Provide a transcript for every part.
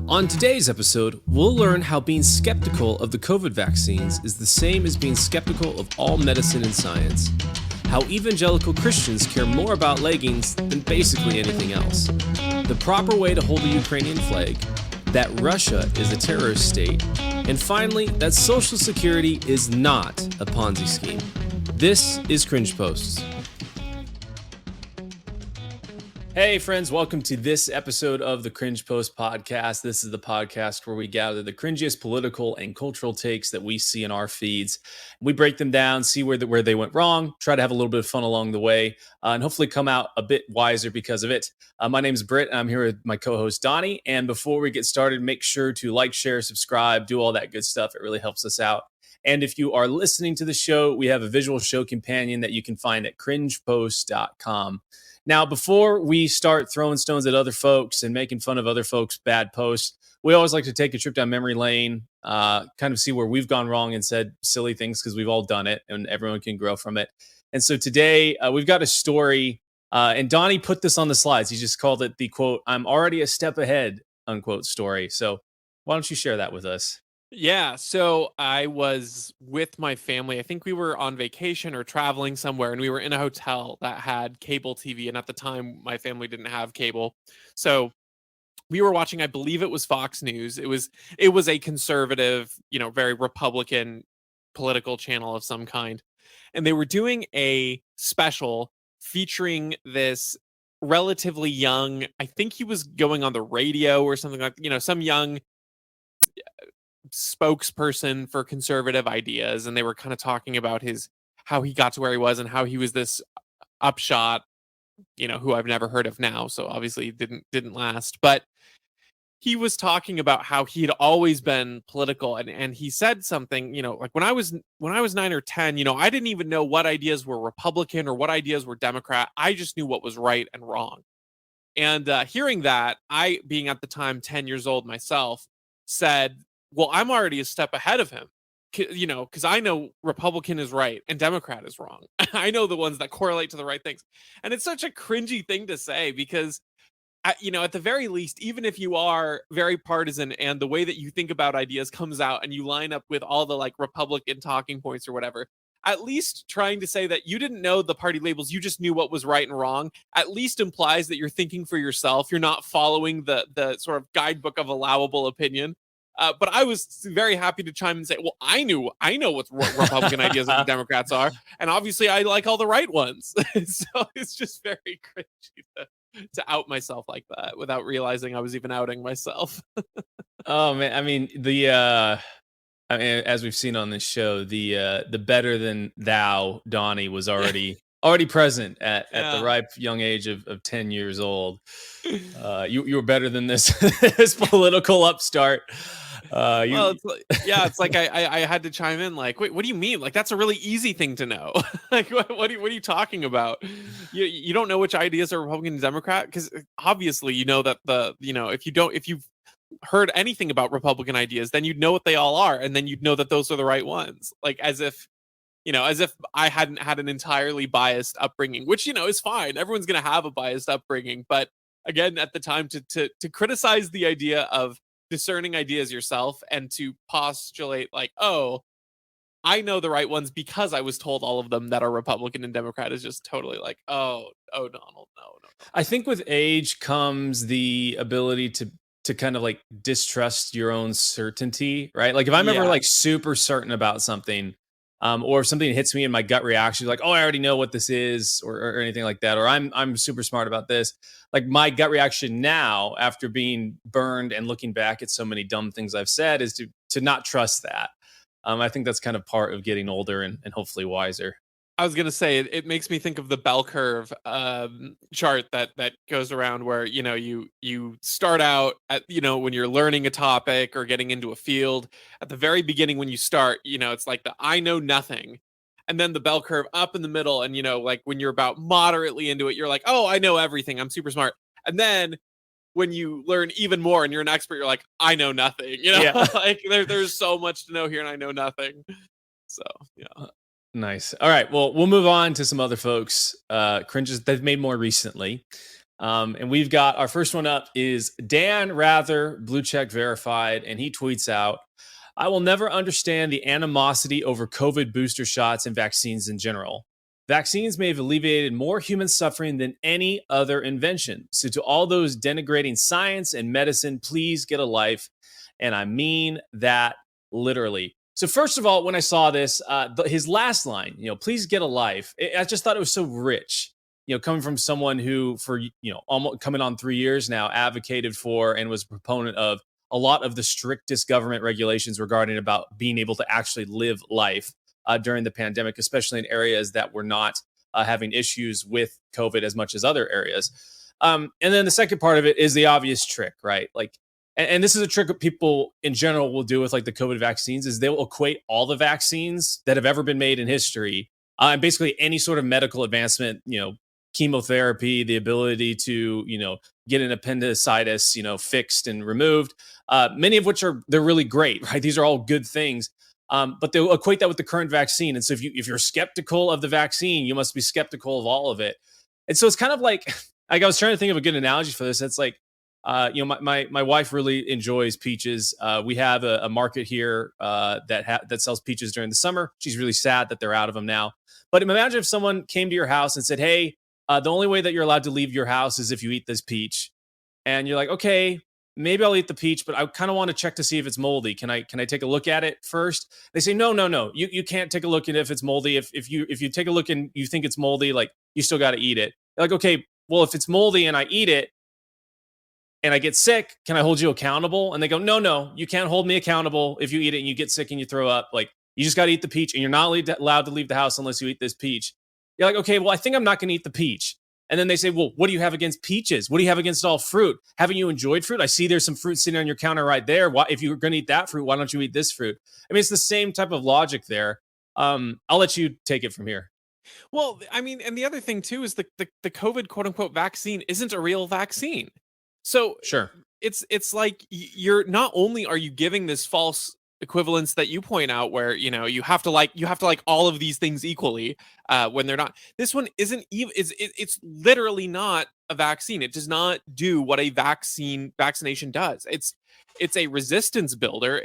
On today's episode, we'll learn how being skeptical of the COVID vaccines is the same as being skeptical of all medicine and science, how evangelical Christians care more about leggings than basically anything else, the proper way to hold the Ukrainian flag, that Russia is a terrorist state, and finally, that Social Security is not a Ponzi scheme. This is Cringe Posts. Hey friends, welcome to this episode of the Cringe Post podcast. This is the podcast where we gather the cringiest political and cultural takes that we see in our feeds. We break them down, see where they went wrong, try to have a little bit of fun along the way, and hopefully come out a bit wiser because of it. My name is Britt, and I'm here with my co-host Donnie. And before we get started, make sure to like, share, subscribe, do all that good stuff. It really helps us out. And if you are listening to the show, we have a visual show companion that you can find at cringepost.com. Now, before we start throwing stones at other folks and making fun of other folks' bad posts, we always like to take a trip down memory lane, kind of see where we've gone wrong and said silly things because we've all done it and everyone can grow from it. And so today we've got a story, and Donnie put this on the slides. He just called it the, quote, "I'm already a step ahead," unquote story. So why don't you share that with us? Yeah, so I was with my family. I think we were on vacation or traveling somewhere, and we were in a hotel that had cable TV. And at the time, my family didn't have cable, so we were watching. I believe it was Fox News. It was a conservative, very Republican political channel of some kind, and they were doing a special featuring this relatively young. I think he was going on the radio or something like some young spokesperson for conservative ideas, and they were kind of talking about how he got to where he was and how he was this upshot, who I've never heard of now, so obviously didn't last. But he was talking about how he had always been political, and he said something, like when I was 9 or 10, I didn't even know what ideas were Republican or what ideas were Democrat. I just knew what was right and wrong. And hearing that, I, being at the time 10 years old myself, said, well, I'm already a step ahead of him, because I know Republican is right and Democrat is wrong. I know the ones that correlate to the right things. And it's such a cringy thing to say because, at the very least, even if you are very partisan and the way that you think about ideas comes out and you line up with all the like Republican talking points or whatever, at least trying to say that you didn't know the party labels, you just knew what was right and wrong, at least implies that you're thinking for yourself. You're not following the sort of guidebook of allowable opinion. But I was very happy to chime and say, well, I know what Republican ideas and Democrats are, and obviously I like all the right ones. So it's just very cringy to out myself like that without realizing I was even outing myself. Oh man, as we've seen on this show, the better than thou Donnie was already present at the Yeah. ripe young age of 10 years old. You were better than this this political upstart. Well, You it's like, yeah, it's like I had to chime in like, wait, what do you mean? Like that's a really easy thing to know. Like what are you talking about? You don't know which ideas are Republican and Democrat because obviously you know that if you've heard anything about Republican ideas, then you'd know what they all are, and then you'd know that those are the right ones. Like as if I hadn't had an entirely biased upbringing, which is fine. Everyone's gonna have a biased upbringing, but again, at the time to criticize the idea of discerning ideas yourself and to postulate like, oh, I know the right ones because I was told all of them that are Republican and Democrat is just totally like, oh, Donald, no. I think with age comes the ability to kind of like distrust your own certainty, right? Like if I'm ever Yeah, like super certain about something, or if something hits me in my gut reaction, like, oh, I already know what this is, or anything like that, or I'm super smart about this. Like my gut reaction now, after being burned and looking back at so many dumb things I've said, is to not trust that. I think that's kind of part of getting older and hopefully wiser. I was gonna say it makes me think of the bell curve chart that goes around where you start out at when you're learning a topic or getting into a field at the very beginning when you start it's like the I know nothing, and then the bell curve up in the middle, and like when you're about moderately into it you're like, oh, I know everything, I'm super smart, and then when you learn even more and you're an expert you're like, I know nothing. Yeah. Like there's so much to know here and I know nothing. So yeah. Nice. All right. Well, we'll move on to some other folks, cringes they've made more recently. And we've got our first one up is Dan Rather, blue check verified, and he tweets out, I will never understand the animosity over COVID booster shots and vaccines in general. Vaccines may have alleviated more human suffering than any other invention. So, to all those denigrating science and medicine, please get a life. And I mean that literally. So, first of all, when I saw this, his last line, please get a life, I just thought it was so rich. Coming from someone who, for almost coming on 3 years now, advocated for and was a proponent of a lot of the strictest government regulations regarding about being able to actually live life during the pandemic, especially in areas that were not having issues with COVID as much as other areas. And then the second part of it is the obvious trick, right? Like, and this is a trick that people in general will do with like the COVID vaccines, is they will equate all the vaccines that have ever been made in history, and basically any sort of medical advancement, chemotherapy, the ability to, get an appendicitis, fixed and removed, many of which they're really great, right? These are all good things. But they'll equate that with the current vaccine. And so if you're skeptical of the vaccine, you must be skeptical of all of it. And so it's kind of like, I was trying to think of a good analogy for this. It's like, my wife really enjoys peaches. We have a market here that sells peaches during the summer. She's really sad that they're out of them now. But imagine if someone came to your house and said, "Hey, the only way that you're allowed to leave your house is if you eat this peach," and you're like, "Okay, maybe I'll eat the peach, but I kind of want to check to see if it's moldy. Can I take a look at it first?" They say, "No, no, no. You can't take a look at if it's moldy. If you take a look and you think it's moldy, like you still got to eat it." They're like, "Okay, well, if it's moldy and I eat it and I get sick, can I hold you accountable?" And they go, "No, no, you can't hold me accountable if you eat it and you get sick and you throw up. Like, you just got to eat the peach, and you're not allowed to leave the house unless you eat this peach." You're like, "Okay, well, I think I'm not going to eat the peach." And then they say, "Well, what do you have against peaches? What do you have against all fruit? Haven't you enjoyed fruit? I see there's some fruit sitting on your counter right there. Why, if you're going to eat that fruit, why don't you eat this fruit?" I mean, it's the same type of logic there. I'll let you take it from here. Well, I mean, and the other thing too is the COVID quote unquote vaccine isn't a real vaccine. So Sure. it's like you're not only are you giving this false equivalence that you point out where you have to like all of these things equally when they're not. This one isn't even it's literally not a vaccine. It does not do what a vaccination does. It's a resistance builder.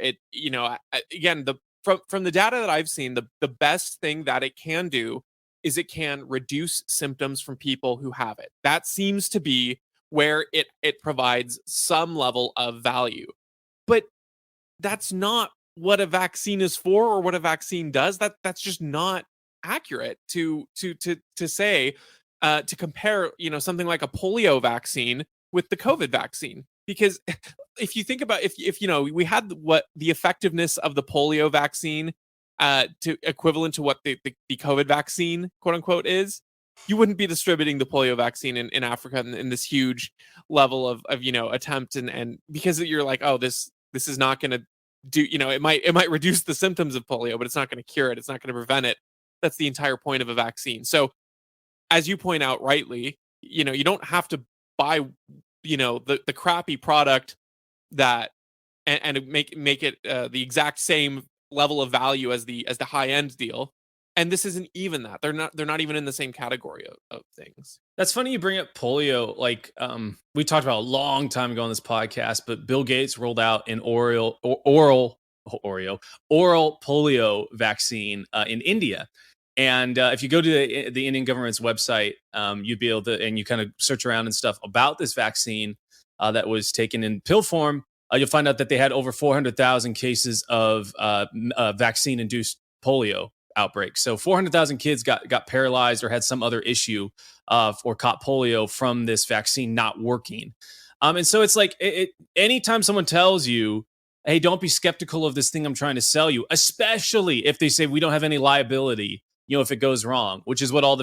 Again, the from the data that I've seen, the best thing that it can do is it can reduce symptoms from people who have it. That seems to be where it provides some level of value. But that's not what a vaccine is for or what a vaccine does. That's just not accurate to say to compare, something like a polio vaccine with the COVID vaccine. Because if you think about if we had what the effectiveness of the polio vaccine to equivalent to what the COVID vaccine quote unquote is, you wouldn't be distributing the polio vaccine in Africa in this huge level of attempt and because you're like, oh, this is not going to do, it might reduce the symptoms of polio, but it's not going to cure it, it's not going to prevent it. That's the entire point of a vaccine. So as you point out rightly, you don't have to buy the crappy product that and make it the exact same level of value as the high end deal. And this isn't even that. They're not even in the same category of things. That's funny you bring up polio. Like, we talked about a long time ago on this podcast, but Bill Gates rolled out an oral polio vaccine in India. And if you go to the Indian government's website, you'd be able to, and you kind of search around and stuff about this vaccine that was taken in pill form. You'll find out that they had over 400,000 cases of vaccine-induced polio outbreaks. So 400,000 kids got paralyzed or had some other issue or caught polio from this vaccine not working. And so it's like anytime someone tells you, "Hey, don't be skeptical of this thing I'm trying to sell you," especially if they say we don't have any liability, if it goes wrong, which is what all the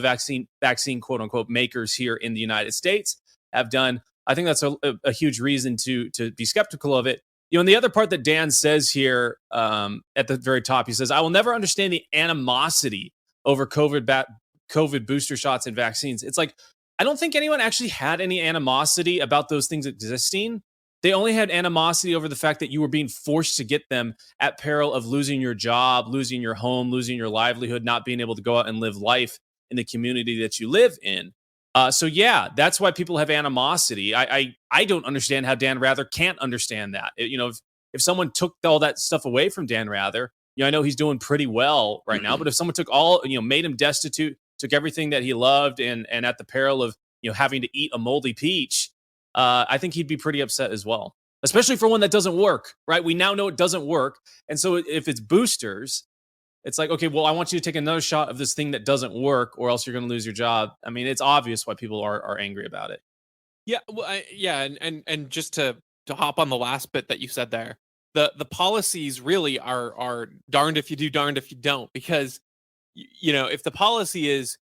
vaccine quote unquote makers here in the United States have done. I think that's a huge reason to be skeptical of it. And the other part that Dan says here at the very top, he says, "I will never understand the animosity over COVID booster shots and vaccines." It's like, I don't think anyone actually had any animosity about those things existing. They only had animosity over the fact that you were being forced to get them at peril of losing your job, losing your home, losing your livelihood, not being able to go out and live life in the community that you live in. So yeah, that's why people have animosity. I don't understand how Dan Rather can't understand that. If someone took all that stuff away from Dan Rather, I know he's doing pretty well right now. But if someone took all, made him destitute, took everything that he loved, and at the peril of having to eat a moldy peach, I think he'd be pretty upset as well. Especially for one that doesn't work, right? We now know it doesn't work, and so if it's boosters, it's like, okay, well, I want you to take another shot of this thing that doesn't work, or else you're going to lose your job. I mean, it's obvious why people are angry about it. Yeah, well, yeah, and just to hop on the last bit that you said there, the policies really are darned if you do, darned if you don't, because if the policy is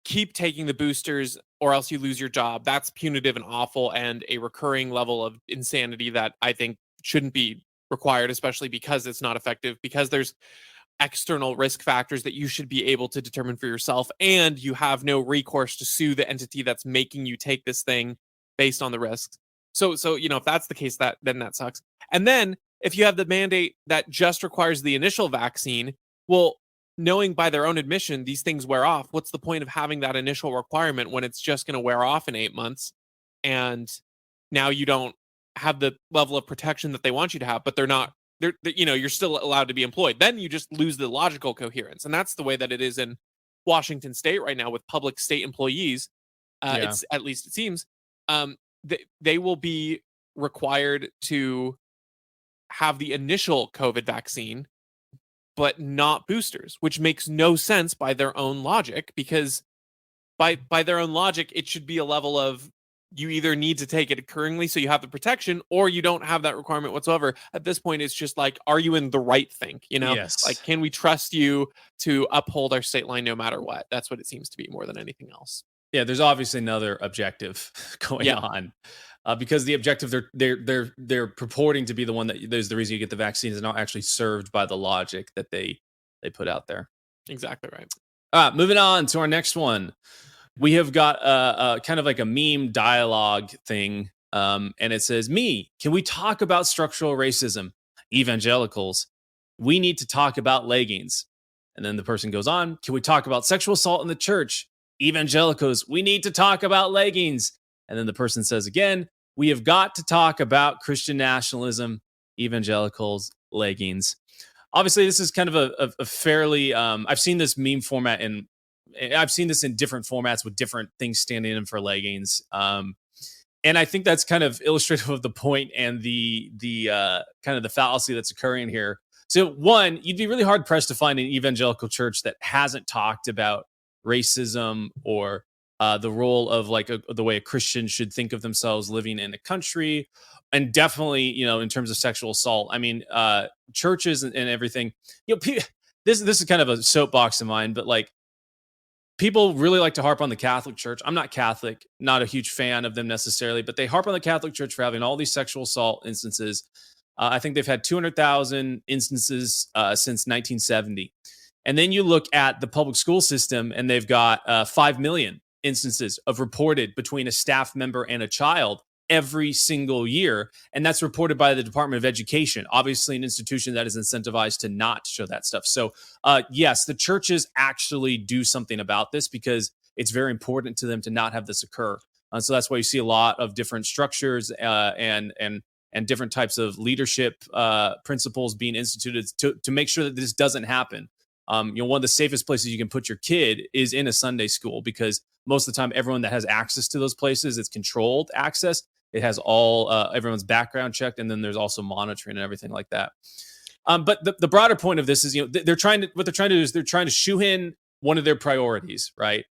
keep taking the boosters or else you lose your job, that's punitive and awful and a recurring level of insanity that I think shouldn't be required, especially because it's not effective, because there's external risk factors that you should be able to determine for yourself, and you have no recourse to sue the entity that's making you take this thing based on the risks. So if that's the case, that sucks. And then if you have the mandate that just requires the initial vaccine, well, knowing by their own admission these things wear off, what's the point of having that initial requirement when it's just going to wear off in 8 months, and now you don't have the level of protection that they want you to have, but you're still allowed to be employed. Then you just lose the logical coherence, and that's the way that it is in Washington State right now with public state employees. Yeah. It's, at least it seems, they will be required to have the initial COVID vaccine, but not boosters, which makes no sense by their own logic, because by their own logic, it should be a level of you either need to take it occurringly so you have the protection, or you don't have that requirement whatsoever. At this point, it's just like, are you in the right thing? Like, Yes. can we trust you to uphold our state line no matter what? That's what it seems to be more than anything else. Yeah. There's obviously another objective going Yeah, on, because the objective they're purporting to be the one that there's the reason you get the vaccine is not actually served by the logic that they put out there. exactly right. Moving on to our next one. We have got a kind of like a meme dialogue thing. And it says, "Me, can we talk about structural racism? Evangelicals, we need to talk about leggings." And then the person goes on, "Can we talk about sexual assault in the church? Evangelicals, we need to talk about leggings." And then the person says again, "We have got to talk about Christian nationalism, evangelicals, leggings." Obviously, this is kind of a fairly, I've seen this meme format I've seen this in different formats with different things standing in for leggings. And I think that's kind of illustrative of the point and the kind of the fallacy that's occurring here. So, one, you'd be really hard pressed to find an evangelical church that hasn't talked about racism or the role of the way a Christian should think of themselves living in a country, and definitely in terms of sexual assault. I mean, churches and everything. This is kind of a soapbox of mine, but like, people really like to harp on the Catholic Church. I'm not Catholic, not a huge fan of them necessarily, but they harp on the Catholic Church for having all these sexual assault instances. I think they've had 200,000 instances since 1970. And then you look at the public school system, and they've got 5 million instances of reported between a staff member and a child every single year. And that's reported by the Department of Education, obviously an institution that is incentivized to not show that stuff. So, yes, the churches actually do something about this because it's very important to them to not have this occur. So that's why you see a lot of different structures and different types of leadership principles being instituted to make sure that this doesn't happen. One of the safest places you can put your kid is in a Sunday school, because most of the time, everyone that has access to those places, it's controlled access. It has all everyone's background checked, and then there's also monitoring and everything like that. But the broader point of this is, they're trying to do is they're trying to shoe in one of their priorities, right?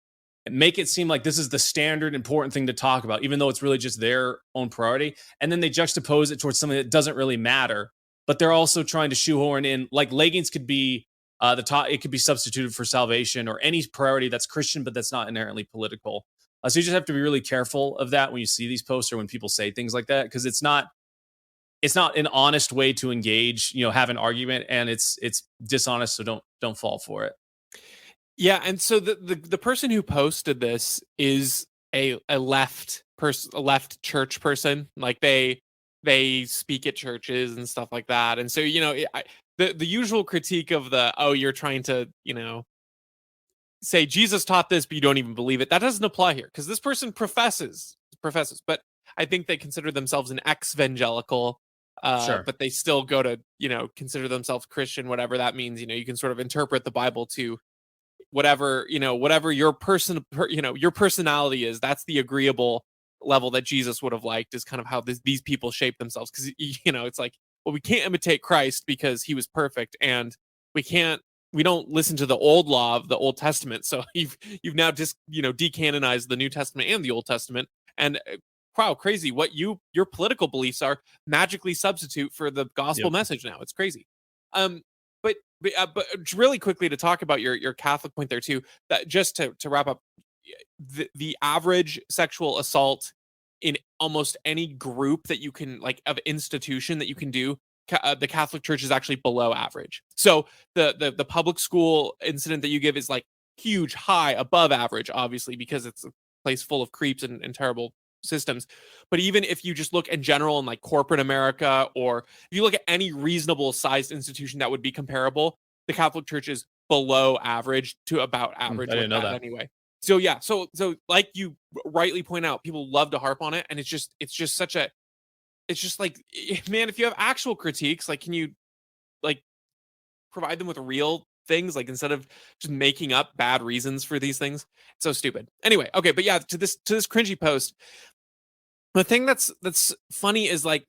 And make it seem like this is the standard important thing to talk about, even though it's really just their own priority. And then they juxtapose it towards something that doesn't really matter. But they're also trying to shoehorn in, like, leggings could be the top. It could be substituted for salvation or any priority that's Christian, but that's not inherently political. So you just have to be really careful of that when you see these posts or when people say things like that, because it's not an honest way to engage, have an argument, and it's dishonest. So don't fall for it. Yeah, and so the person who posted this is a left church person. Like, they speak at churches and stuff like that. And so the usual critique of the, oh, you're trying to say Jesus taught this, but you don't even believe it. That doesn't apply here because this person professes, but I think they consider themselves an evangelical, Sure. but they still go to, consider themselves Christian, whatever that means. You can sort of interpret the Bible to whatever your your personality is. That's the agreeable level that Jesus would have liked, is kind of how these people shape themselves. Because it's like, well, we can't imitate Christ because he was perfect, and we don't listen to the old law of the Old Testament. So you've now just decanonized the New Testament and the Old Testament, and wow, crazy what your political beliefs are magically substitute for the gospel Yep. message now. It's crazy. um but really quickly, to talk about your Catholic point there too, that just to wrap up, the average sexual assault in almost any group that you can, like, of institution that you can do, the Catholic Church is actually below average. So the public school incident that you give is like huge, high above average, obviously, because it's a place full of creeps and terrible systems. But even if you just look in general in like corporate America, or if you look at any reasonable sized institution that would be comparable, the Catholic Church is below average to about I average with didn't know that that. anyway. So yeah, so like you rightly point out, people love to harp on it, and it's just such a it's just like, man, if you have actual critiques, like, can you, like, provide them with real things, like, instead of just making up bad reasons for these things? It's so stupid. Anyway, okay, but yeah, to this cringy post, the thing that's funny is, like,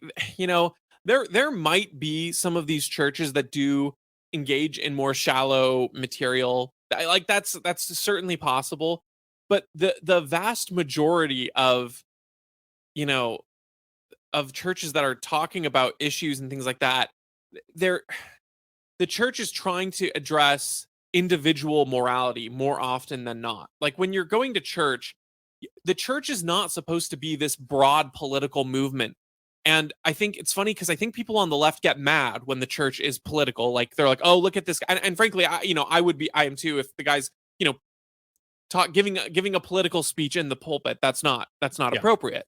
there might be some of these churches that do engage in more shallow material. Like, that's certainly possible, but the vast majority you know of churches that are talking about issues and things like that, they're the church is trying to address individual morality more often than not. Like, when you're going to church, the church is not supposed to be this broad political movement. And I think it's funny because I think people on the left get mad when the church is political. Like, they're like, "Oh, look at this guy." And frankly, I am too, if the guy's, giving a political speech in the pulpit. That's not Yeah. appropriate.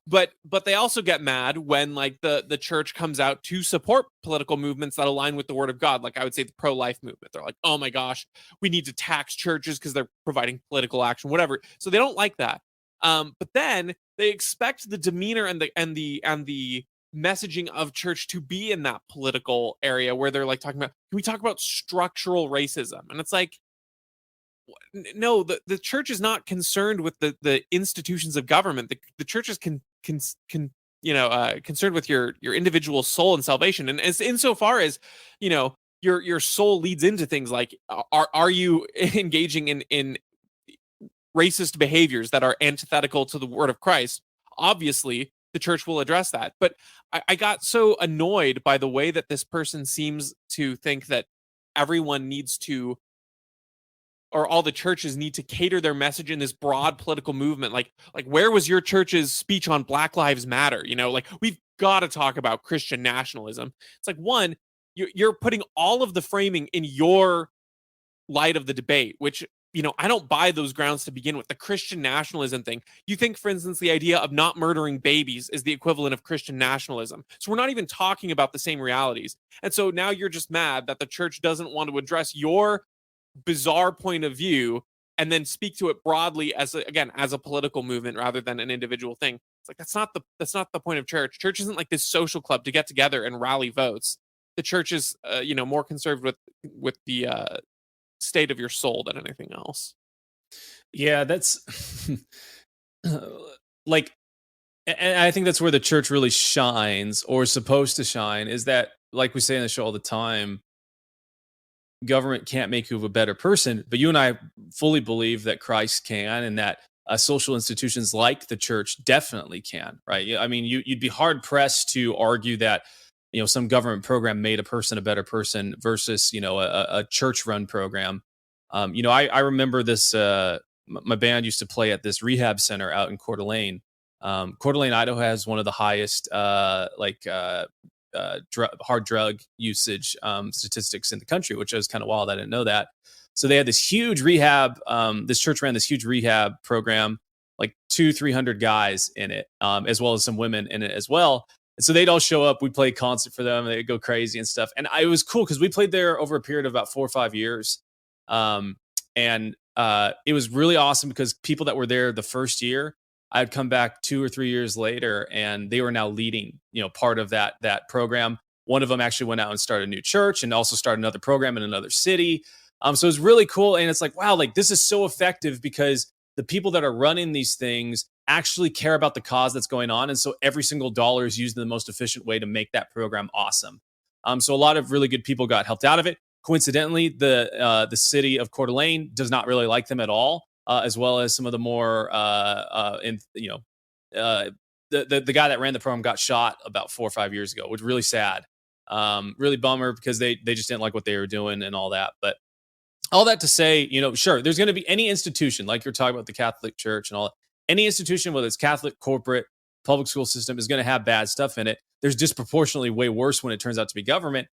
But they also get mad when, like, the church comes out to support political movements that align with the word of God. Like, I would say the pro-life movement. They're like, "Oh my gosh, we need to tax churches because they're providing political action," whatever. So they don't like that. But then they expect the demeanor and the messaging of church to be in that political area where they're like talking about, "Can we talk about structural racism?" And it's like, no, the church is not concerned with the institutions of government. The church is concerned with your individual soul and salvation. And as insofar as, your soul leads into things like, are you engaging in racist behaviors that are antithetical to the word of Christ? Obviously the church will address that. But I got so annoyed by the way that this person seems to think that everyone needs to, or all the churches need to, cater their message in this broad political movement. Like, where was your church's speech on Black Lives Matter? Like, we've got to talk about Christian nationalism. It's like, one, you're putting all of the framing in your light of the debate, which, I don't buy those grounds to begin with. The Christian nationalism thing. You think, for instance, the idea of not murdering babies is the equivalent of Christian nationalism. So we're not even talking about the same realities. And so now you're just mad that the church doesn't want to address your bizarre point of view and then speak to it broadly as a political movement rather than an individual thing. It's like, that's not the point of church. Church isn't like this social club to get together and rally votes. The church is more concerned with the state of your soul than anything else. Yeah, that's like, and I think that's where the church really shines, or is supposed to shine, is that, like we say in the show all the time, government can't make you a better person, but you and I fully believe that Christ can, and that social institutions like the church definitely can. Right? I mean, you'd be hard pressed to argue that some government program made a person a better person versus a church run program. I remember this. My band used to play at this rehab center out in Coeur d'Alene. Coeur d'Alene, Idaho has one of the highest hard drug usage statistics in the country, which was kind of wild. I didn't know that. So they had this huge rehab. This church ran this huge rehab program, like 300 guys in it, as well as some women in it as well. And so they'd all show up. We'd play a concert for them. And they'd go crazy and stuff. And it was cool because we played there over a period of about 4 or 5 years. And it was really awesome because people that were there the first year, I'd come back 2 or 3 years later, and they were now leading, part of that program. One of them actually went out and started a new church and also started another program in another city. So it's really cool, and it's like, wow, like this is so effective because the people that are running these things actually care about the cause that's going on, and so every single dollar is used in the most efficient way to make that program awesome. So a lot of really good people got helped out of it. Coincidentally, the city of Coeur d'Alene does not really like them at all, as well as some of the more uh, the guy that ran the program got shot about 4 or 5 years ago, which was really sad. Really bummer because they just didn't like what they were doing and all that. But all that to say, sure, there's going to be any institution like you're talking about the Catholic Church and all that. Any institution, whether it's Catholic, corporate, public school system, is going to have bad stuff in it. There's disproportionately way worse when it turns out to be government.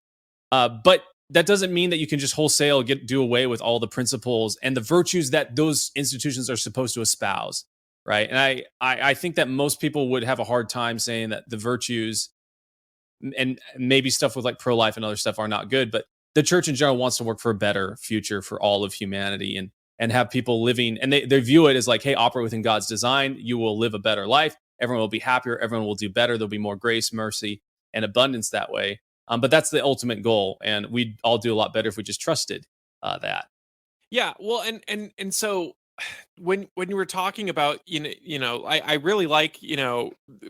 But that doesn't mean that you can just wholesale do away with all the principles and the virtues that those institutions are supposed to espouse, right? And I think that most people would have a hard time saying that the virtues and maybe stuff with like pro-life and other stuff are not good, but the church in general wants to work for a better future for all of humanity and have people living, and they view it as like, hey, operate within God's design. You will live a better life. Everyone will be happier. Everyone will do better. There'll be more grace, mercy, and abundance that way. But that's the ultimate goal, and we'd all do a lot better if we just trusted that. Yeah, well, and so when you were talking about I really like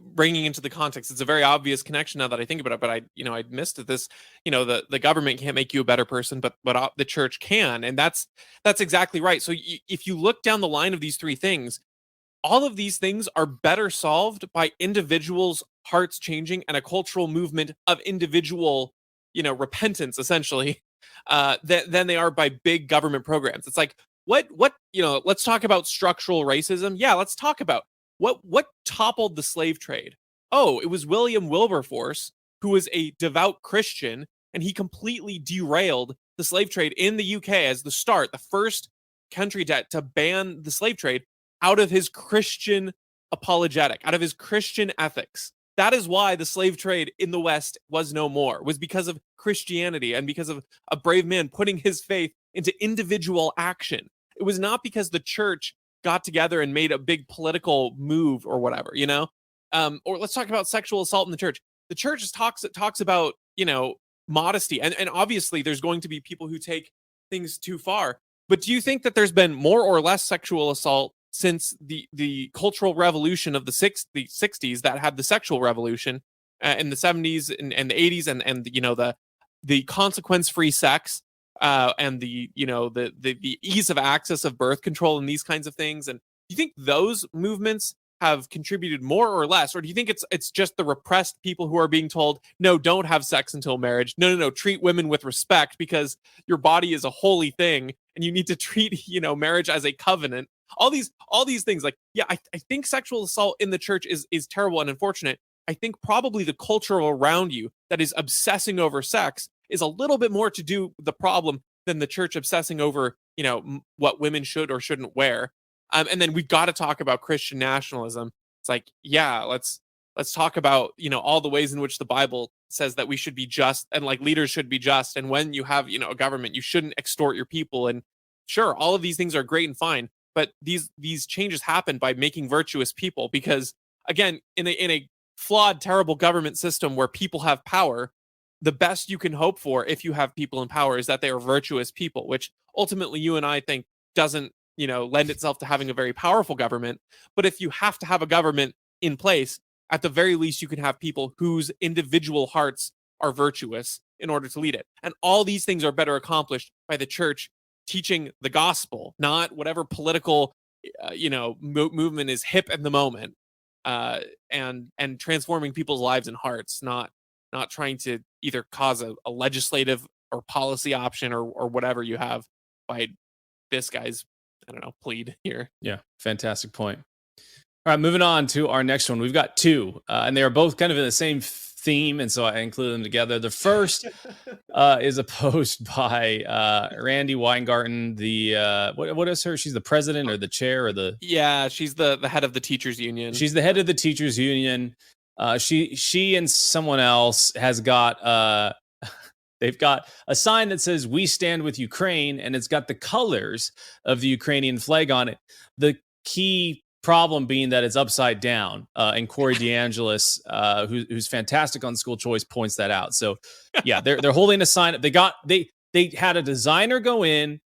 bringing into the context. It's a very obvious connection now that I think about it, but I'd missed it. This the government can't make you a better person, but the church can, and that's exactly right. So if you look down the line of these three things, all of these things are better solved by individuals' hearts changing and a cultural movement of individual, repentance, essentially, than they are by big government programs. It's like, what, let's talk about structural racism. Yeah, let's talk about what toppled the slave trade. Oh, it was William Wilberforce, who was a devout Christian, and he completely derailed the slave trade in the UK as the first country to ban the slave trade out of his Christian apologetic, out of his Christian ethics. That is why the slave trade in the West was no more, was because of Christianity and because of a brave man putting his faith into individual action. It was not because the church got together and made a big political move or whatever, or let's talk about sexual assault in the church. The church talks about, modesty. And obviously there's going to be people who take things too far. But do you think that there's been more or less sexual assault since the cultural revolution of the 60s that had the sexual revolution in the 70s and the 80s and the consequence-free sex and the ease of access of birth control and these kinds of things? And do you think those movements have contributed more or less, or do you think it's just the repressed people who are being told, no, don't have sex until marriage, no, treat women with respect because your body is a holy thing and you need to treat marriage as a covenant? All these things, like, yeah, I think sexual assault in the church is terrible and unfortunate. I think probably the culture around you that is obsessing over sex is a little bit more to do with the problem than the church obsessing over what women should or shouldn't wear. And then we've got to talk about Christian nationalism. It's like, yeah, let's talk about all the ways in which the Bible says that we should be just and like leaders should be just, and when you have a government, you shouldn't extort your people. And sure, all of these things are great and fine, but these changes happen by making virtuous people, because again, in a flawed, terrible government system where people have power, the best you can hope for if you have people in power is that they are virtuous people, which ultimately you and I think doesn't lend itself to having a very powerful government. But if you have to have a government in place, at the very least you can have people whose individual hearts are virtuous in order to lead it. And all these things are better accomplished by the church teaching the gospel, not whatever political movement is hip at the moment, and transforming people's lives and hearts, not trying to either cause a legislative or policy option or whatever you have by this guy's, I don't know, plead here. Yeah, fantastic point. All right, moving on to our next one. We've got two, and they are both kind of in the same theme, and so I included them together. The first is a post by Randy Weingarten. The what is her? She's the president or the chair or the? Yeah, she's the head of the teachers union. She's the head of the teachers union. She and someone else has got They've got a sign that says "We stand with Ukraine," and it's got the colors of the Ukrainian flag on it. The key problem being that it's upside down, and Corey DeAngelis, who's fantastic on School Choice, points that out. So, yeah, they're holding a sign. They had a designer go in,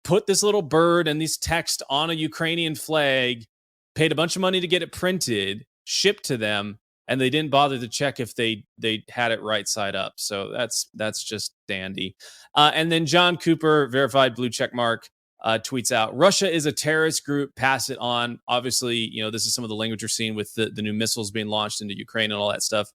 put this little bird and this text on a Ukrainian flag, paid a bunch of money to get it printed, shipped to them, and they didn't bother to check if they had it right side up. So that's just dandy. And then John Cooper, verified blue check mark, tweets out, Russia is a terrorist group, pass it on. Obviously, this is some of the language you're seeing with the new missiles being launched into Ukraine and all that stuff.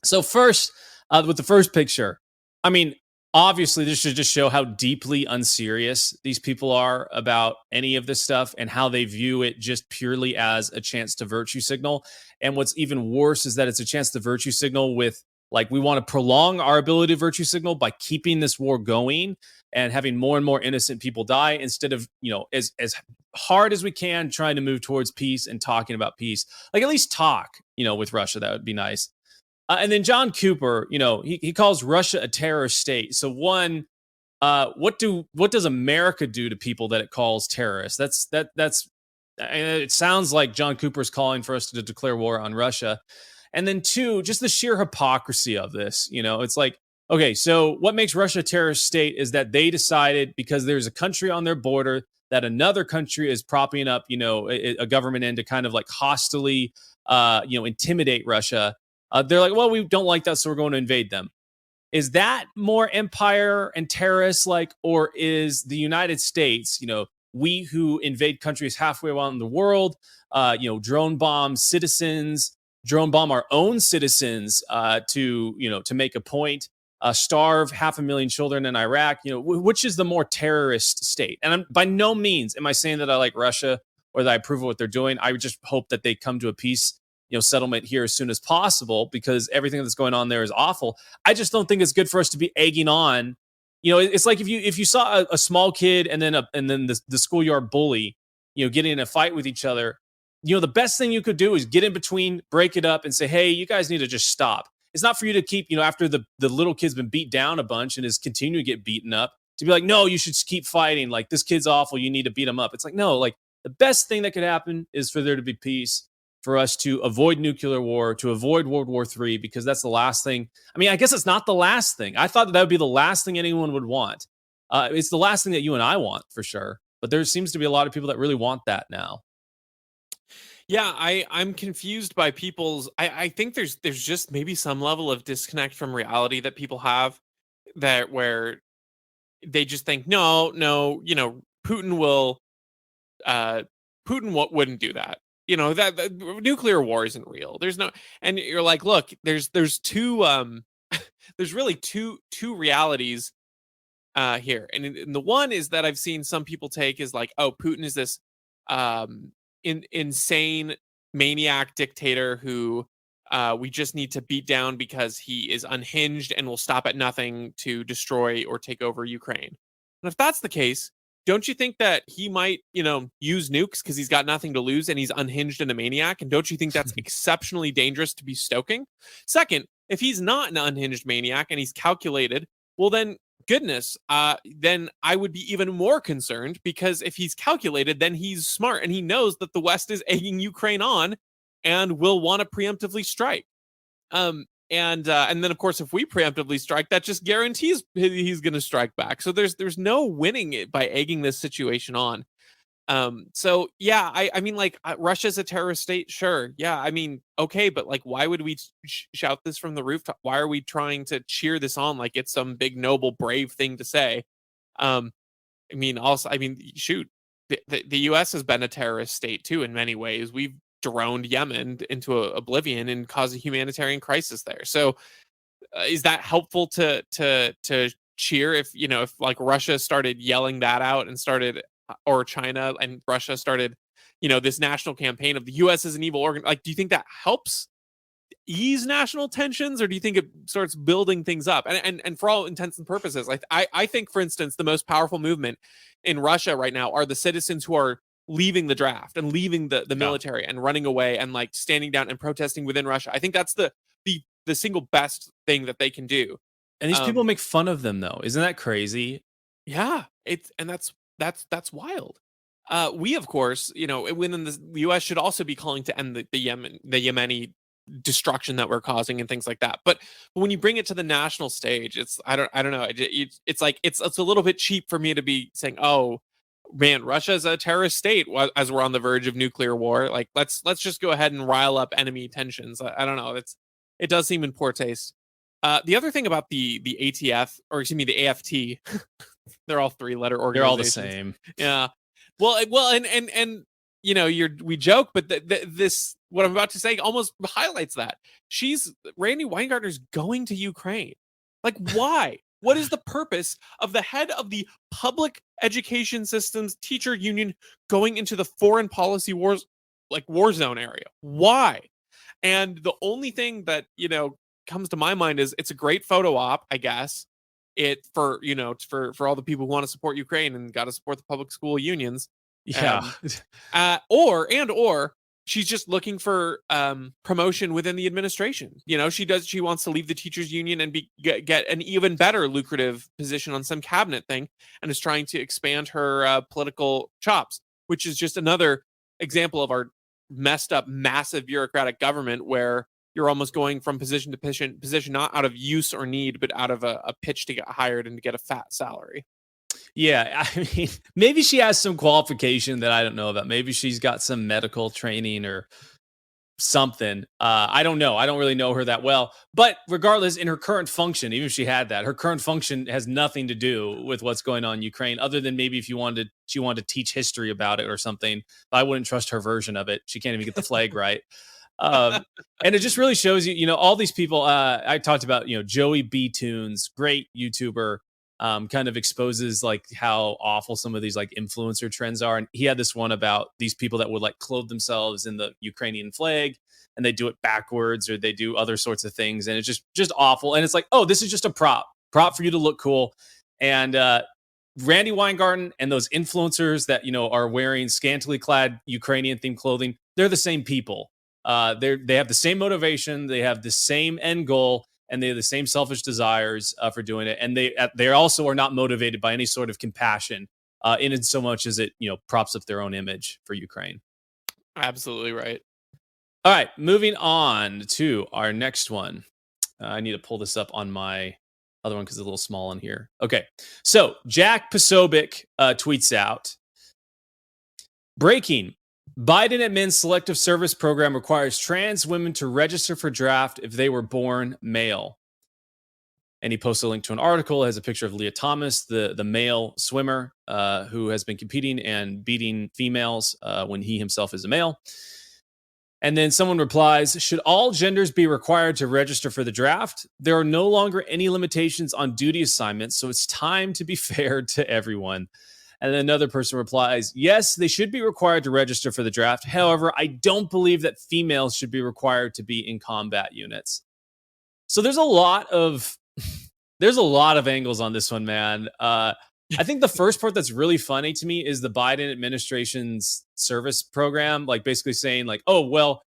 So first, with the first picture, I mean, obviously this should just show how deeply unserious these people are about any of this stuff and how they view it just purely as a chance to virtue signal. And what's even worse is that it's a chance to virtue signal with, like, we want to prolong our ability to virtue signal by keeping this war going and having more and more innocent people die, instead of, as hard as we can trying to move towards peace and talking about peace. Like, at least talk, with Russia. That would be nice. And then John Cooper, he calls Russia a terrorist state. So one, what does America do to people that it calls terrorists? It sounds like John Cooper's calling for us to declare war on Russia. And then two, just the sheer hypocrisy of this. It's like, okay, so what makes Russia a terrorist state is that they decided, because there's a country on their border that another country is propping up, a government in to kind of like hostilely, intimidate Russia. They're like, well, we don't like that, so we're going to invade them. Is that more empire and terrorist like, or is the United States, we who invade countries halfway around the world, drone bomb citizens, drone bomb our own citizens to make a point, starve 500,000 children in Iraq, which is the more terrorist state? And by no means am I saying that I like Russia or that I approve of what they're doing. I would just hope that they come to a peace settlement here as soon as possible, because everything that's going on there is awful. I just don't think it's good for us to be egging on. It's like if you saw a small kid and then the schoolyard bully, getting in a fight with each other, the best thing you could do is get in between, break it up, and say, hey, you guys need to just stop. It's not for you to keep, after the little kid's been beat down a bunch and is continuing to get beaten up, to be like, no, you should keep fighting. Like, this kid's awful. You need to beat him up. It's like, no, like, the best thing that could happen is for there to be peace, for us to avoid nuclear war, to avoid World War III, because that's the last thing. I mean, I guess it's not the last thing. I thought that would be the last thing anyone would want. It's the last thing that you and I want, for sure. But there seems to be a lot of people that really want that now. Yeah, I'm confused by people's. I think there's just maybe some level of disconnect from reality that people have, that where they just think, no, Putin will, wouldn't do that. That nuclear war isn't real. There's no, and you're like, look, there's two there's really two realities here, and the one is that I've seen some people take is like, oh, Putin is this insane maniac dictator who we just need to beat down because he is unhinged and will stop at nothing to destroy or take over Ukraine. And if that's the case, don't you think that he might, use nukes because he's got nothing to lose and he's unhinged and a maniac? And don't you think that's exceptionally dangerous to be stoking? Second, if he's not an unhinged maniac and he's calculated, well, then goodness, then I would be even more concerned, because if he's calculated, then he's smart and he knows that the West is egging Ukraine on and will want to preemptively strike. And then of course, if we preemptively strike, that just guarantees he's going to strike back. So there's no winning it by egging this situation on. So yeah, I mean, like, Russia's a terrorist state, sure. Yeah, I mean, okay, but like, why would we shout this from the rooftop? Why are we trying to cheer this on like it's some big, noble, brave thing to say? I mean, also, I mean, shoot, the U.S. has been a terrorist state too in many ways. We've droned Yemen into oblivion and caused a humanitarian crisis there. So, is that helpful to cheer if like Russia started yelling that out and started, or China and Russia started, this national campaign of the U.S. as an evil organ? Like, do you think that helps ease national tensions, or do you think it starts building things up? And for all intents and purposes, like, I think, for instance, the most powerful movement in Russia right now are the citizens who are leaving the draft and leaving the military and running away and like standing down and protesting within Russia. I think that's the single best thing that they can do. And these people Um, make fun of them though. Isn't that crazy? yeah, it's and that's wild. We of course, within the U.S. should also be calling to end the Yemeni destruction that we're causing and things like that. But when you bring it to the national stage, I don't know. It's like it's a little bit cheap for me to be saying, oh man, Russia's a terrorist state as we're on the verge of nuclear war. Like let's just go ahead and rile up enemy tensions. I don't know. It does seem in poor taste. The other thing about the ATF, or excuse me, the AFT, they're all three-letter They're all the organizations. same. Yeah. Well, and we joke, but this what I'm about to say almost highlights that. Randy Weingartner's going to Ukraine. Like, why? What is the purpose of the head of the public education system's teacher union going into the foreign policy wars, like war zone area? Why? And the only thing that comes to my mind is it's a great photo op, I guess. It for for all the people who want to support Ukraine and got to support the public school unions. Yeah. Um, or she's just looking for promotion within the administration. She wants to leave the teachers union and get an even better lucrative position on some cabinet thing, and is trying to expand her political chops, which is just another example of our messed up massive bureaucratic government where you're almost going from position to position not out of use or need, but out of a pitch to get hired and to get a fat salary. Yeah, I mean, maybe she has some qualification that I don't know about. Maybe she's got some medical training or something. I don't know. I don't really know her that well. But regardless, in her current function, even if she had that, her current function has nothing to do with what's going on in Ukraine, other than maybe if she wanted to teach history about it or something. I wouldn't trust her version of it. She can't even get the flag right. And it just really shows all these people. I talked about, Joey B. Tunes, great YouTuber, kind of exposes like how awful some of these like influencer trends are. And he had this one about these people that would like clothe themselves in the Ukrainian flag and they do it backwards or they do other sorts of things. And it's just awful. And it's like, oh, this is just a prop for you to look cool. And, Randy Weingarten and those influencers that, are wearing scantily clad Ukrainian themed clothing, they're the same people. They have the same motivation, they have the same end goal, and they have the same selfish desires for doing it. And they also are not motivated by any sort of compassion, in so much as it props up their own image for Ukraine. Absolutely right. All right, moving on to our next one. I need to pull this up on my other one because it's a little small in here. Okay, so Jack Posobiec tweets out, breaking. Biden admins selective service program requires trans women to register for draft if they were born male. And he posts a link to an article. It has a picture of Leah Thomas, the male swimmer who has been competing and beating females when he himself is a male. And then someone replies, should all genders be required to register for the draft? There are no longer any limitations on duty assignments, so it's time to be fair to everyone. And then another person replies, yes, they should be required to register for the draft. However, I don't believe that females should be required to be in combat units. So there's a lot of angles on this one, man. I think the first part that's really funny to me is the Biden administration's service program, like basically saying like, oh, well,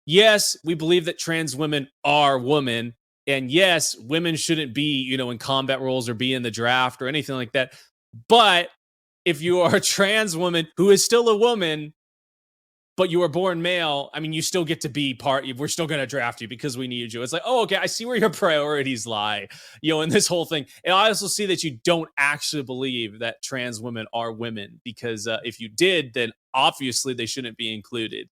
yes, we believe that trans women are women. And yes, women shouldn't be, in combat roles or be in the draft or anything like that. But if you are a trans woman who is still a woman, but you were born male, I mean, you still get to be part. We're still going to draft you because we need you. It's like, oh, okay, I see where your priorities lie, in this whole thing. And I also see that you don't actually believe that trans women are women because if you did, then obviously they shouldn't be included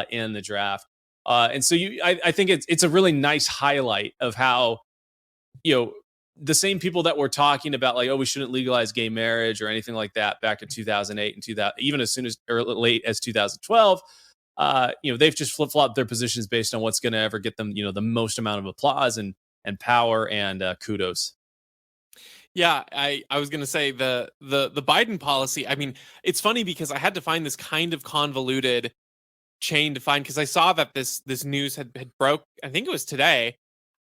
in the draft. And so I think it's a really nice highlight of how, the same people that were talking about like, oh, we shouldn't legalize gay marriage or anything like that back in 2008 and 2000, even as soon as or late as 2012, they've just flip-flopped their positions based on what's going to ever get them, the most amount of applause and power and kudos. Yeah, I was gonna say the Biden policy. I mean, it's funny because I had to find this kind of convoluted chain to find because I saw that this news had broke. I think it was today,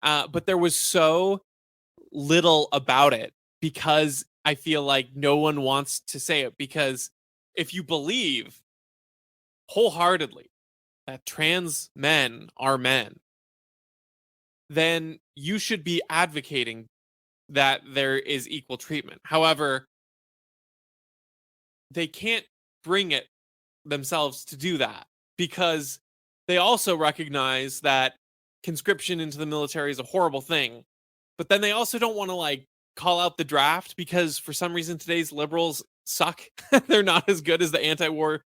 but there was so little about it because I feel like no one wants to say it because if you believe wholeheartedly that trans men are men, then you should be advocating that there is equal treatment. However, they can't bring it themselves to do that because they also recognize that conscription into the military is a horrible thing. But then they also don't want to like call out the draft because for some reason today's liberals suck. They're not as good as the anti-war,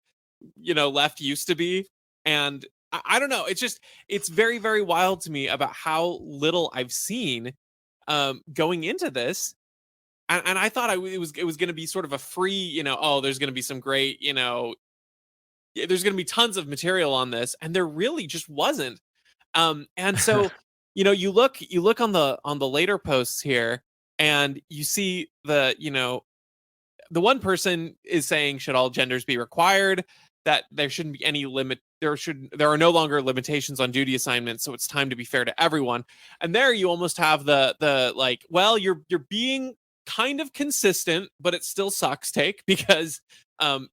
left used to be. And I don't know. It's very, very wild to me about how little I've seen going into this. And I thought it was going to be sort of a free, oh, there's going to be some great, there's going to be tons of material on this, and there really just wasn't. And so, you look on the later posts here, and you see the one person is saying, should all genders be required? That there shouldn't be any limit. There are no longer limitations on duty assignments, so it's time to be fair to everyone. And there you almost have the like, well, you're being kind of consistent, but it still sucks take because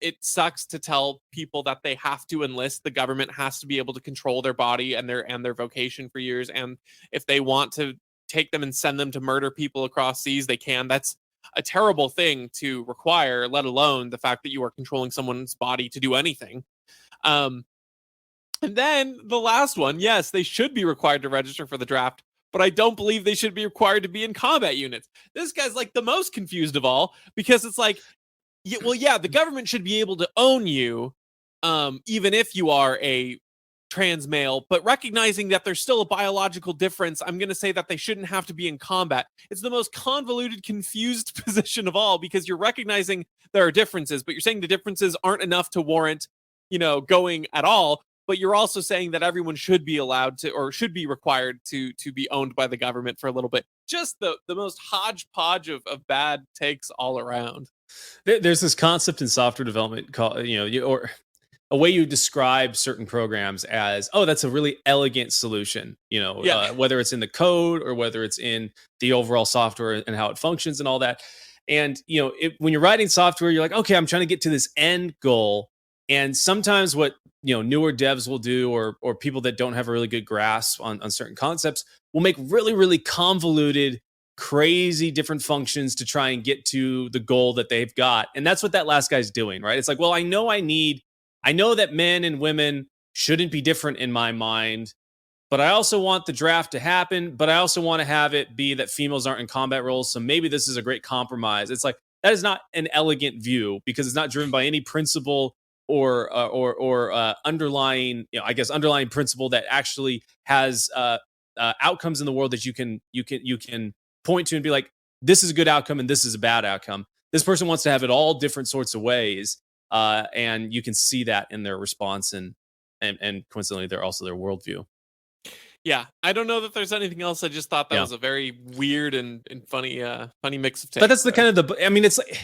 it sucks to tell people that they have to enlist. The government has to be able to control their body and their vocation for years. And if they want to take them and send them to murder people across seas, they can. That's a terrible thing to require, let alone the fact that you are controlling someone's body to do anything. And then the last one, yes, they should be required to register for the draft, but I don't believe they should be required to be in combat units. This guy's like the most confused of all because it's like, yeah, the government should be able to own you, even if you are a trans male, but recognizing that there's still a biological difference, I'm going to say that they shouldn't have to be in combat. It's the most convoluted, confused position of all because you're recognizing there are differences, but you're saying the differences aren't enough to warrant, going at all. But you're also saying that everyone should be allowed to, or should be required to be owned by the government for a little bit. Just the most hodgepodge of bad takes all around. There's this concept in software development called, or a way you describe certain programs as, oh, that's a really elegant solution, Yeah. whether it's in the code or whether it's in the overall software and how it functions and all that. And, when you're writing software, you're like, okay, I'm trying to get to this end goal. And sometimes what, newer devs will do, or people that don't have a really good grasp on certain concepts, will make really, really convoluted, crazy different functions to try and get to the goal that they've got. And that's what that last guy's doing, right? It's like, well, I know that men and women shouldn't be different in my mind, but I also want the draft to happen, but I also want to have it be that females aren't in combat roles. So maybe this is a great compromise. It's like, that is not an elegant view because it's not driven by any principle or underlying, underlying principle that actually has outcomes in the world that you can point to and be like, this is a good outcome and this is a bad outcome. This person wants to have it all different sorts of ways. And you can see that in their response and coincidentally, they're also their worldview. Yeah, I don't know that there's anything else. I just thought that Yeah. was a very weird and funny mix of takes. But that's the there. kind of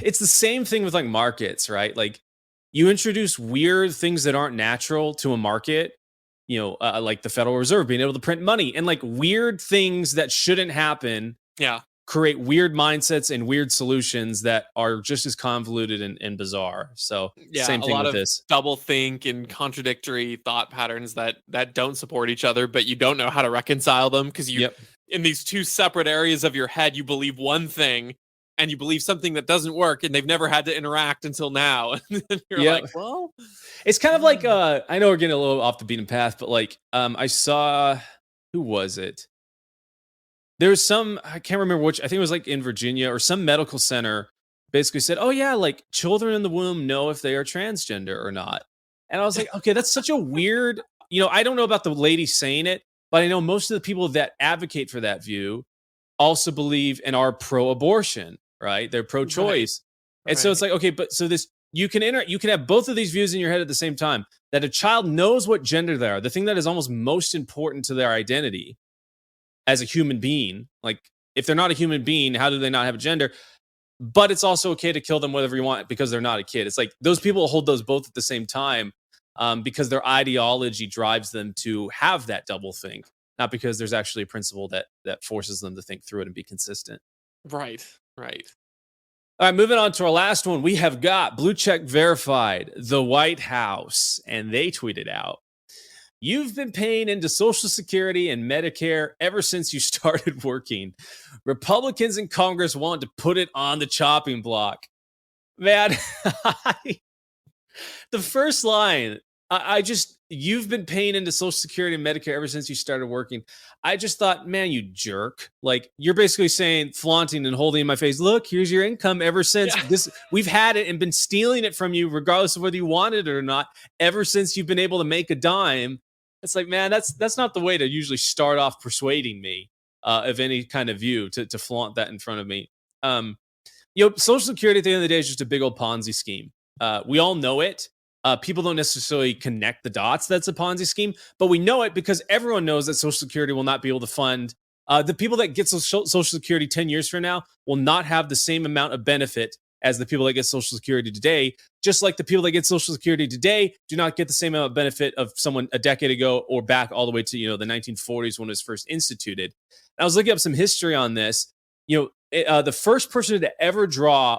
it's the same thing with like markets, right? Like you introduce weird things that aren't natural to a market, like the Federal Reserve being able to print money and like weird things that shouldn't happen Yeah, create weird mindsets and weird solutions that are just as convoluted and bizarre. So yeah, same a thing lot with of this. double think and contradictory thought patterns that don't support each other, but you don't know how to reconcile them because you, Yep. in these two separate areas of your head, you believe one thing and you believe something that doesn't work, and they've never had to interact until now. And then you're Yep. like, well, It's kind of like I know we're getting a little off the beaten path, but like I saw, who was it? There's some, I can't remember which, I think it was like in Virginia or some medical center basically said, oh yeah, like children in the womb know if they are transgender or not. And I was like, okay, that's such a weird, I don't know about the lady saying it, but I know most of the people that advocate for that view also believe and are pro-abortion, right? They're right, pro-choice. And so it's right, like, okay, but so this, you can have both of these views in your head at the same time, that a child knows what gender they are, the thing that is almost most important to their identity as a human being. Like, if they're not a human being, how do they not have a gender? But it's also okay to kill them whatever you want because they're not a kid. It's like those people hold those both at the same time because their ideology drives them to have that double think, not because there's actually a principle that forces them to think through it and be consistent. right, right. All right, moving on to our last one. We have got blue check verified, the White House, and they tweeted out, You've been paying into Social Security and Medicare ever since you started working. Republicans in Congress want to put it on the chopping block. Man, the first line, I just, you've been paying into Social Security and Medicare ever since you started working. I just thought, man, you jerk. Like, you're basically saying, flaunting and holding in my face, look, here's your income ever since Yeah. this, we've had it and been stealing it from you, regardless of whether you wanted it or not, ever since you've been able to make a dime. It's like, man, that's not the way to usually start off persuading me of any kind of view to flaunt that in front of me. Social Security at the end of the day is just a big old Ponzi scheme. We all know it. People don't necessarily connect the dots. That's a Ponzi scheme, but we know it because everyone knows that Social Security will not be able to fund the people that get Social Security 10 years from now will not have the same amount of benefit as the people that get Social Security today. Just like the people that get Social Security today do not get the same amount of benefit of someone a decade ago or back all the way to the 1940s when it was first instituted. And I was looking up some history on this. The first person to ever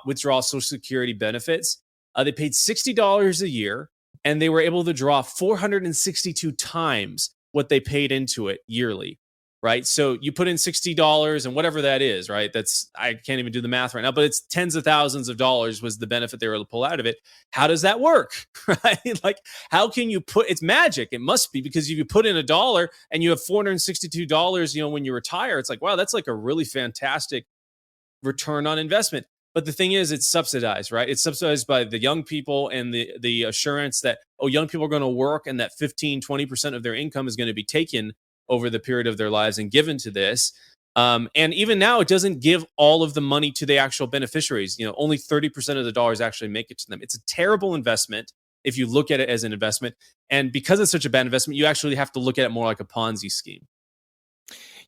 withdraw Social Security benefits, they paid $60 a year, and they were able to draw 462 times what they paid into it yearly. Right, so you put in $60 and whatever that is, right? I can't even do the math right now, but it's tens of thousands of dollars was the benefit they were able to pull out of it. How does that work, right? Like, how can you it's magic? It must be, because if you put in $1 and you have $462, when you retire, it's like, wow, that's like a really fantastic return on investment. But the thing is, it's subsidized, right? It's subsidized by the young people and the assurance that, young people are going to work and that 15-20% of their income is going to be taken over the period of their lives and given to this. And even now, it doesn't give all of the money to the actual beneficiaries. Only 30% of the dollars actually make it to them. It's a terrible investment if you look at it as an investment. And because it's such a bad investment, you actually have to look at it more like a Ponzi scheme.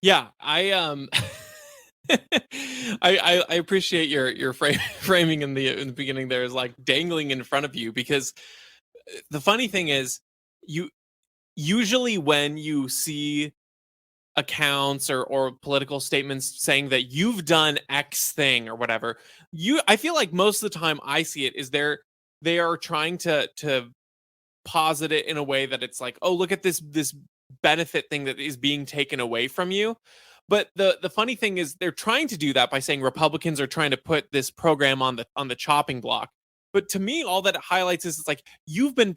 Yeah, I I appreciate your framing in the beginning there is like dangling in front of you, because the funny thing is, you usually when you see accounts or political statements saying that you've done X thing or whatever, I feel like most of the time I see it is they are trying to posit it in a way that it's like, oh, look at this benefit thing that is being taken away from you. But the funny thing is, they're trying to do that by saying Republicans are trying to put this program on the chopping block. But to me, all that it highlights is it's like, you've been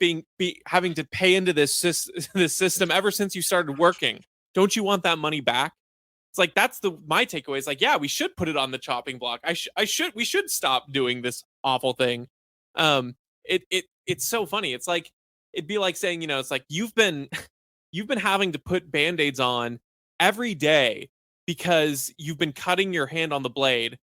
having to pay into this this system ever since you started working. Don't you want that money back? It's like, that's my takeaway. Is like, yeah, we should put it on the chopping block. We should stop doing this awful thing. It's so funny. It's like, it'd be like saying, it's like, you've been having to put band-aids on every day because you've been cutting your hand on the blade,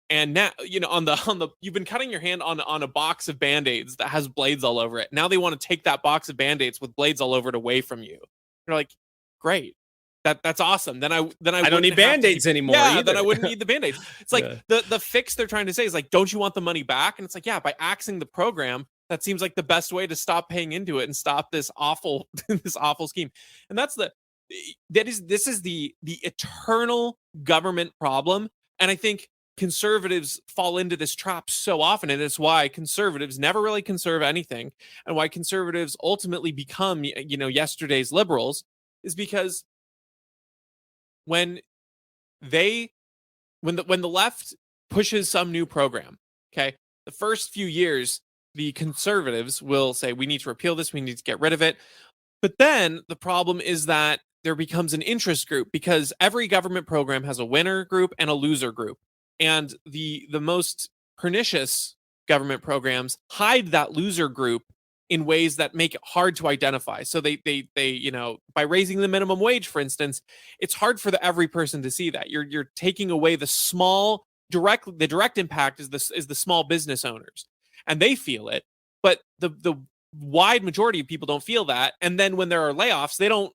and now you've been cutting your hand on a box of band-aids that has blades all over it. Now they want to take that box of band-aids with blades all over it away from you. You're like, great, that's awesome. Then I don't need band-aids anymore. Yeah, either. then I wouldn't need the band-aids. It's like, the fix they're trying to say is like, don't you want the money back? And it's like, yeah, by axing the program, that seems like the best way to stop paying into it and stop this awful this awful scheme. And this is the eternal government problem. And I think conservatives fall into this trap so often, and it's why conservatives never really conserve anything, and why conservatives ultimately become yesterday's liberals, is because when the left pushes some new program, okay, the first few years the conservatives will say, we need to repeal this, we need to get rid of it. But then the problem is that there becomes an interest group, because every government program has a winner group and a loser group. And the most pernicious government programs hide that loser group in ways that make it hard to identify. So they by raising the minimum wage, for instance, it's hard for every person to see that. You're taking away the direct impact is the small business owners, and they feel it, but the wide majority of people don't feel that. And then when there are layoffs, they don't,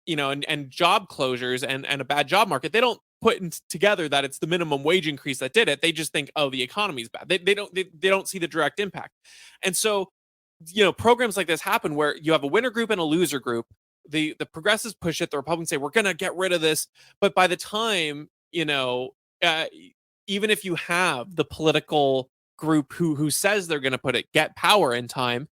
and job closures and a bad job market, they don't put together that it's the minimum wage increase that did it. They just think, oh, the economy's bad. They don't see the direct impact. And so, programs like this happen where you have a winner group and a loser group. The progressives push it. The Republicans say, we're going to get rid of this. But by the time, even if you have the political group who says they're going to get power in time,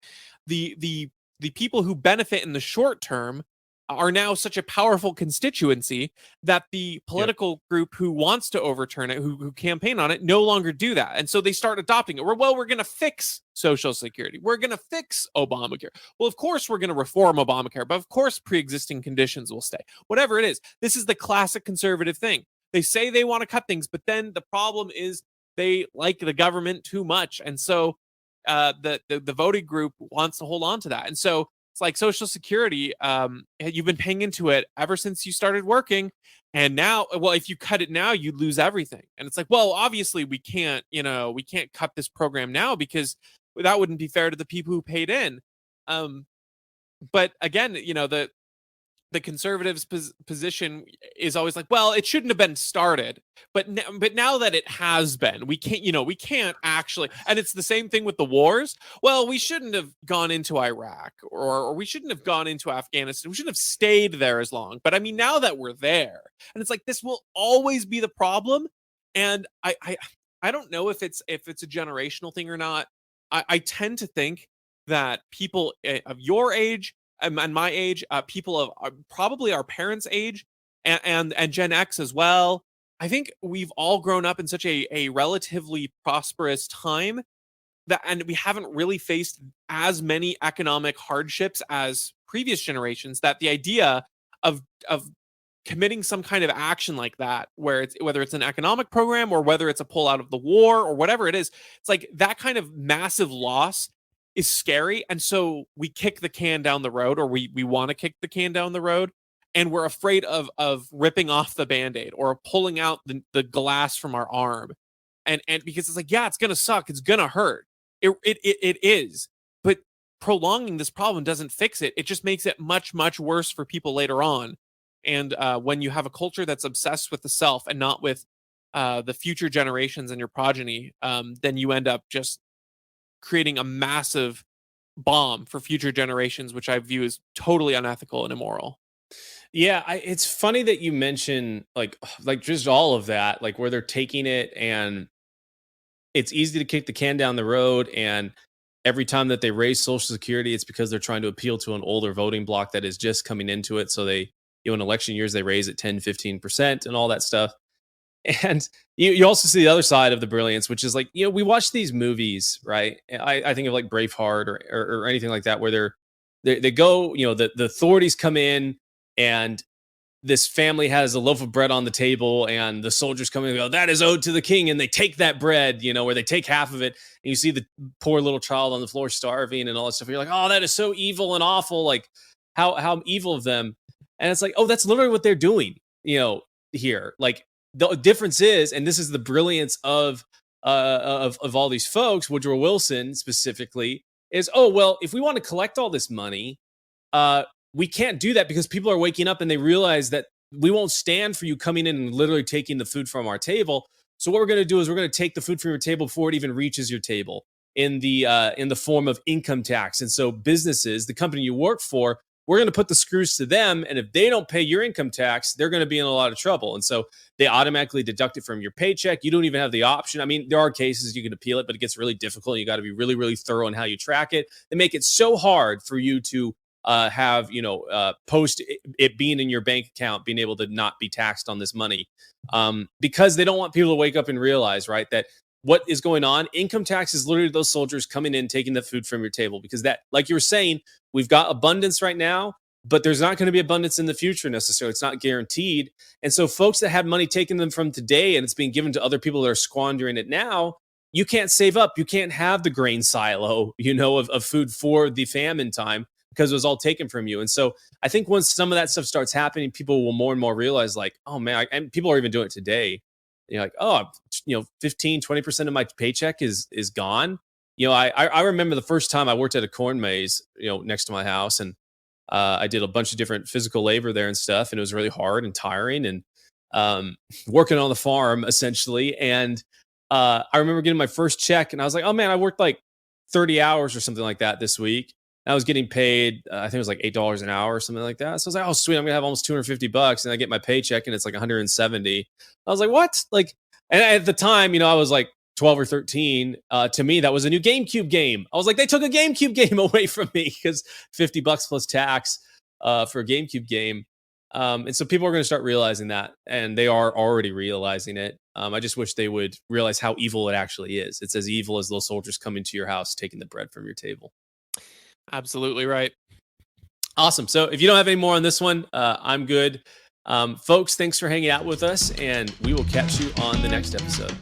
the people who benefit in the short term are now such a powerful constituency that the Yep. political group who wants to overturn it, who campaign on it, no longer do that. And so they start adopting it. We're going to fix Social Security. We're going to fix Obamacare. Well, of course, we're going to reform Obamacare, but of course, pre-existing conditions will stay. Whatever it is, this is the classic conservative thing. They say they want to cut things, but then the problem is they like the government too much. And so the voting group wants to hold on to that. And so it's like Social Security. You've been paying into it ever since you started working, and now, well, if you cut it now, you lose everything. And it's like, well, obviously, we can't cut this program now because that wouldn't be fair to the people who paid in. But again, the conservatives' position is always like, well, it shouldn't have been started, but now that it has been, we can't actually. And it's the same thing with the wars. Well, we shouldn't have gone into Iraq, or we shouldn't have gone into Afghanistan. We shouldn't have stayed there as long. But I mean, now that we're there, and it's like this will always be the problem. And I don't know if it's a generational thing or not. I tend to think that people of your age and my age, people of probably our parents' age, and Gen X as well. I think we've all grown up in such a relatively prosperous time and we haven't really faced as many economic hardships as previous generations, that the idea of committing some kind of action like that, whether it's an economic program or whether it's a pull out of the war or whatever it is, it's like that kind of massive loss is scary. And so we kick the can down the road, or we want to kick the can down the road, and we're afraid of ripping off the band-aid or pulling out the glass from our arm. And because it's like, yeah, it's gonna suck, it's gonna hurt. It is. But prolonging this problem doesn't fix it. It just makes it much, much worse for people later on. And when you have a culture that's obsessed with the self and not with the future generations and your progeny, then you end up just creating a massive bomb for future generations, which I view as totally unethical and immoral. Yeah, it's funny that you mention like just all of that, like where they're taking it, and it's easy to kick the can down the road. And every time that they raise Social Security, it's because they're trying to appeal to an older voting bloc that is just coming into it. So they, in election years, they raise it 10-15% and all that stuff. And you also see the other side of the brilliance, which is like, we watch these movies, right? I think of like Braveheart or anything like that, where they go, the authorities come in, and this family has a loaf of bread on the table, and the soldiers come in and go, that is owed to the king. And they take that bread, where they take half of it, and you see the poor little child on the floor starving and all that stuff. You're like, oh, that is so evil and awful. Like how evil of them. And it's like, oh, that's literally what they're doing, here. Like, the difference is, and this is the brilliance of all these folks, Woodrow Wilson specifically, is, oh, well, if we want to collect all this money, we can't do that because people are waking up and they realize that we won't stand for you coming in and literally taking the food from our table. So what we're going to do is we're going to take the food from your table before it even reaches your table in the form of income tax. And so businesses, the company you work for, we're going to put the screws to them. And if they don't pay your income tax, they're going to be in a lot of trouble. And so they automatically deduct it from your paycheck. You don't even have the option. I mean, there are cases you can appeal it, but it gets really difficult. You got to be really, really thorough in how you track it. They make it so hard for you to have, post it being in your bank account, being able to not be taxed on this money, because they don't want people to wake up and realize, right, that what is going on. Income tax is literally those soldiers coming in, taking the food from your table, because that, like you were saying, we've got abundance right now, but there's not going to be abundance in the future necessarily. It's not guaranteed. And so folks that had money taken them from today and it's being given to other people that are squandering it now, you can't save up. You can't have the grain silo, of food for the famine time, because it was all taken from you. And so I think once some of that stuff starts happening, people will more and more realize, like, oh man, and people are even doing it today. Like, oh, 15-20% of my paycheck is gone. I remember the first time I worked at a corn maze, next to my house, and I did a bunch of different physical labor there and stuff, and it was really hard and tiring, and working on the farm essentially. And I remember getting my first check, and I was like, oh man, I worked like 30 hours or something like that this week. I was getting paid, I think it was like $8 an hour or something like that. So I was like, oh, sweet, I'm gonna have almost $250, and I get my paycheck and it's like 170. I was like, what? Like, and at the time, I was like 12 or 13. To me, that was a new GameCube game. I was like, they took a GameCube game away from me because $50 plus tax. for a GameCube game. And so people are going to start realizing that, and they are already realizing it. I just wish they would realize how evil it actually is. It's as evil as those soldiers coming to your house, taking the bread from your table. Absolutely right. Awesome. So if you don't have any more on this one, I'm good. Folks, thanks for hanging out with us, and we will catch you on the next episode.